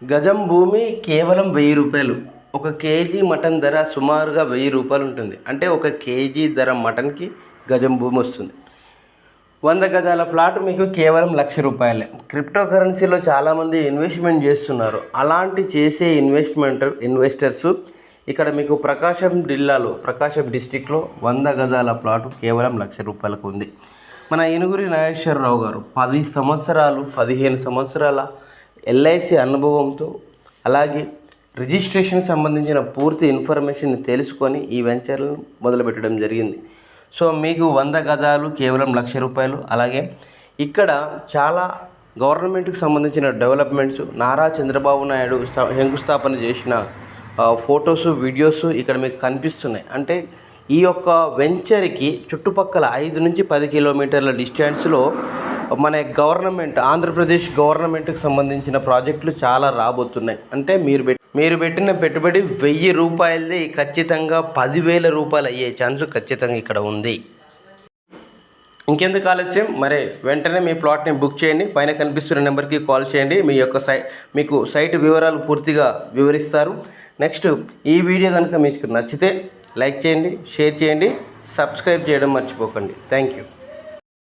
గజం భూమి కేవలం 1000 రూపాయలు. ఒక కేజీ మటన్ ధర సుమారుగా 1000 రూపాయలు ఉంటుంది. అంటే ఒక కేజీ ధర మటన్కి గజం భూమి వస్తుంది. 100 గజాల ప్లాట్ మీకు కేవలం 1,00,000 రూపాయలే. క్రిప్టో కరెన్సీలో చాలామంది ఇన్వెస్ట్మెంట్ చేస్తున్నారు. అలాంటి చేసే ఇన్వెస్టర్స్ ఇక్కడ మీకు ప్రకాశం జిల్లాలో ప్రకాశం డిస్టిక్లో 100 గజాల ప్లాటు కేవలం 1,00,000 రూపాయలకు ఉంది. మన ఏనుగురి నాగేశ్వరరావు గారు 10 సంవత్సరాలు 15 సంవత్సరాల ఎల్ఐసి అనుభవంతో అలాగే రిజిస్ట్రేషన్ సంబంధించిన పూర్తి ఇన్ఫర్మేషన్ తెలుసుకొని ఈ వెంచర్లను మొదలుపెట్టడం జరిగింది. సో మీకు 100 గజాలు కేవలం 1,00,000 రూపాయలు. అలాగే ఇక్కడ చాలా గవర్నమెంట్కి సంబంధించిన డెవలప్మెంట్స్ నారా చంద్రబాబు నాయుడు శంకుస్థాపన చేసిన ఫొటోస్ వీడియోస్ ఇక్కడ మీకు కనిపిస్తున్నాయి. అంటే ఈ యొక్క వెంచర్కి చుట్టుపక్కల 5 నుంచి 10 కిలోమీటర్ల డిస్టెన్స్లో మన గవర్నమెంట్ ఆంధ్రప్రదేశ్ గవర్నమెంట్కి సంబంధించిన ప్రాజెక్టులు చాలా రాబోతున్నాయి. అంటే మీరు పెట్టిన పెట్టుబడి 1000 రూపాయలది ఖచ్చితంగా 10,000 రూపాయలు అయ్యే ఛాన్స్ ఖచ్చితంగా ఇక్కడ ఉంది. ఇంకెందుకు ఆలస్యం, మరే వెంటనే మీ ప్లాట్ని బుక్ చేయండి. పైన కనిపిస్తున్న నెంబర్కి కాల్ చేయండి. మీ యొక్క మీకు సైట్ వివరాలు పూర్తిగా వివరిస్తారు. నెక్స్ట్ ఈ వీడియో కనుక మీకు నచ్చితే లైక్ చేయండి, షేర్ చేయండి, సబ్స్క్రైబ్ చేయడం మర్చిపోకండి. Thank you.